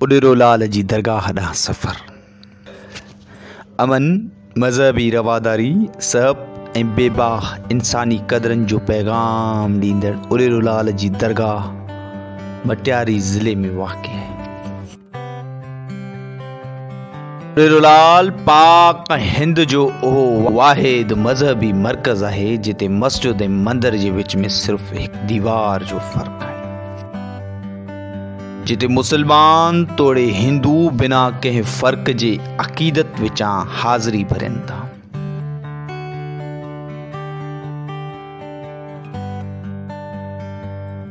उॾिरोलाल जी दरगाह ॾांहुं सफ़र। अमन, मज़हबी रवादारी, सहब ऐं बेबाह इंसानी क़दरनि जो पैगाम ॾींदड़ उॾिरोलाल जी दरगाह मटियारी ज़िले में वाक़िअ आहे। उॾिरोलाल पाक हिंद जो उहो वाहिद मज़हबी मर्कज़ आहे जिते मस्जिद ऐं मंदर जे विच में सिर्फ़ हिकु दीवार जो फ़र्क़ु आहे, जिते मुसलमान तोड़े हिंदू बिना कंहिं फ़र्क़ जे अक़ीदत विचां हाज़िरी भरनि था।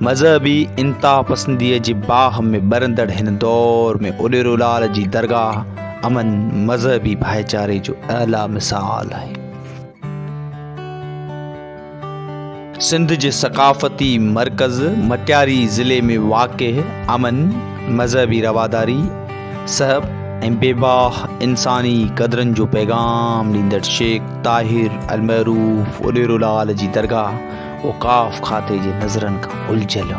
मज़हबी इंतहा पसंदीअ जे बाह में ॿरंदड़ हिन दौर में उॾिरोलाल जी दरगाह अमन मज़हबी भाईचारे जो आला मिसाल आहे। सिंध जे सक़ाफ़ती मर्कज़ मटियारी ज़िले में वाक़िअ अमन, मज़हबी रवादारी, सहब ऐं बेबाह इंसानी क़दरनि जो पैगाम ॾींदड़ शेख ताहिर अलमरूफ उॾिरोलाल जी दरगाह औक़ाफ़ खाते जे नज़रनि खां उलझियल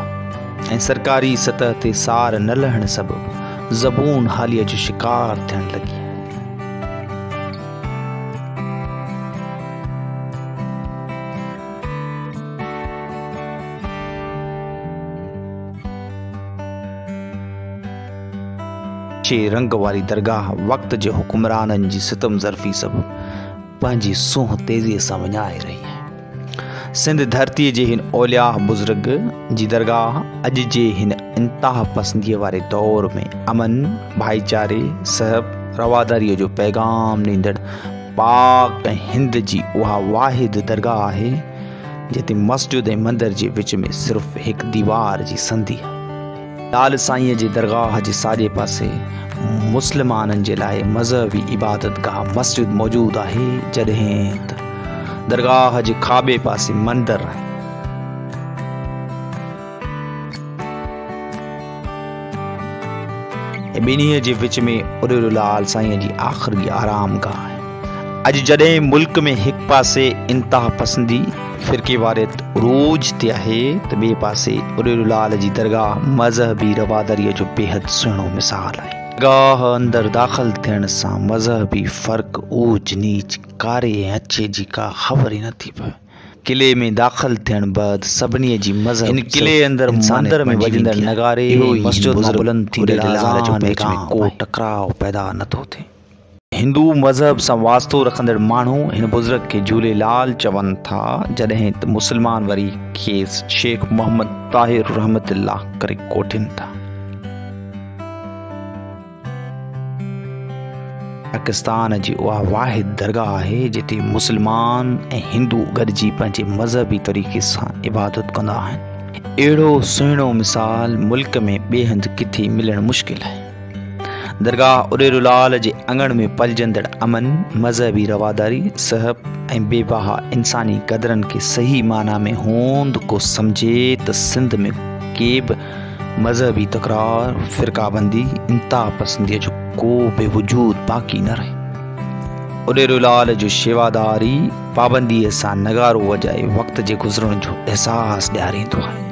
ऐं सरकारी सतह ते सार न लहण सबबि ज़बून हालीअ जो शिकार थियण लॻी। रंग वारी दरगाह वक़्त जे हुक्मराननि जी सितम ज़रफ़ी सबबि पंहिंजी सूंह तेज़ीअ सां विञाए रही आहे। सिंध धरतीअ जे हिन औलिया बुज़ुर्ग जी दरगाह अॼु जे हिन इंतहा पसंदीअ वारे दौर में अमन, भाईचारे, सहब, रवादारीअ जो पैगाम ॾींदड़ पाक हिंद जी उहा वाहिद दरगाह आहे जिते मस्जिद ऐं मंदर जे विच में सिर्फ़ हिकु दीवार जी संधी आहे। लाल साईंअ जी दरगाह जे साॼे पासे मुस्लमाननि जे लाइ मज़हबी इबादतगाह मस्जिद मौजूदु आहे, जॾहिं त दरगाह जे खाॿे पासे मंदर आहे। ॿिन्हीअ जे विच में उॾिरोलाल साईंअ जी आख़िरी आरामगाह आहे। अॼु जॾहिं मुल्क में हिकु पासे इंतहा पसंदी फ़िरके वारियत उरूज ते आहे त ॿिए पासे उॾिरोलाल जी दरगाह मज़हबी रवादारीअ जो बेहद सुहिणो मिसाल आहे। दरगाह अंदरि दाख़िल थियण सां मज़हबी फ़र्क़ु ऊच नीच कारे ऐं अछे जी का ख़बर ई नथी पए। किले में दाख़िल थियण बैदि सभिनी जी मज़हब इन किले अंदरि मंदर में वॼंदड़ नगारे मस्जिद मां बुलंद थींदड़ अज़ान जो विच में को टकराव पैदा नथो थिए। हिंदू मज़हब सां वास्तो रखंदड़ माण्हू हिन बुज़ुर्ग खे झूलेलाल चवनि था, जॾहिं त मुसलमान वरी खेसि शेख मोहम्मद ताहिर रहमतुल्लाह करे कोठिन था। पाकिस्तान जी उहा वाहिद दरगाह आहे जिते मुसलमान ऐं हिंदू गॾिजी पंहिंजे मज़हबी तरीक़े सां इबादत कंदा आहिनि। अहिड़ो सुहिणो मिसाल मुल्क में ॿिए हंधि किथे मिलणु मुश्किल आहे। दरगाह उॾिरोलाल जे अंगण में पलजंदड़ अमन, मज़हबी रवादारी, सहब ऐं बेबाह इंसानी क़दरनि खे सही माना में होंद को सम्झे त सिंध में के बि मज़हबी तकरार, फ़िरकाबंदी, इंतहा पसंदीअ जो को बि वजूद बाक़ी न रहे। उॾिरोलाल जो शेवादारी पाबंदीअ सां नगारो वॼाए वक़्त जे गुज़रण जो अहसासु ॾियारींदो आहे।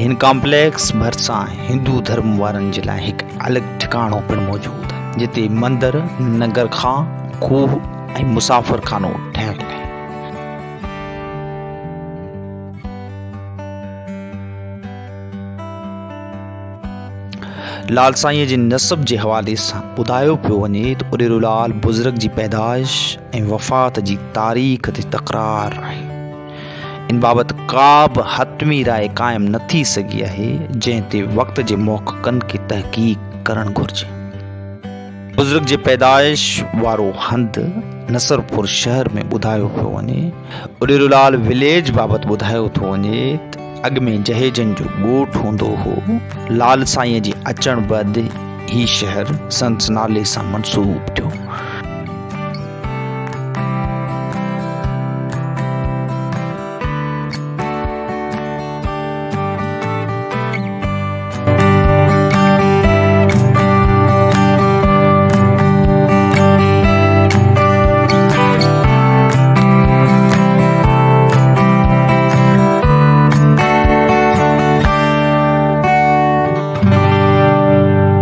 हिन कॉम्प्लेक्स भरिसां हिंदू धर्म वारनि जे लाइ हिकु अलॻि ठिकाणो पिणु मौजूदु आहे जिते मंदर, नगरखां, खूह ऐं मुसाफ़िर खानो ठहियलु आहे। लाल साईंअ जे नसब जे हवाले सां ॿुधायो पियो वञे त उॾिरोलाल बुज़ुर्ग जी पैदाइश ऐं वफ़ात जी तारीख़ ते तकरार आहे। इन बाबति का बि हतमी राय क़ाइमु न थी सघी आहे जंहिं ते वक़्त जे मोहक़क़नि खे तहक़ीक़ करणु घुरिजे। बुज़ुर्ग जे पैदाइश वारो हंधि नसरपुर शहर में ॿुधायो पियो वञे। उॾिरोलाल विलेज बाबति ॿुधायो थो वञे त अॻु में जहेजनि जो ॻोठु हूंदो हो। लाल साईंअ जे अचण बैदि ही शहर संस नाले सां मनसूब थियो।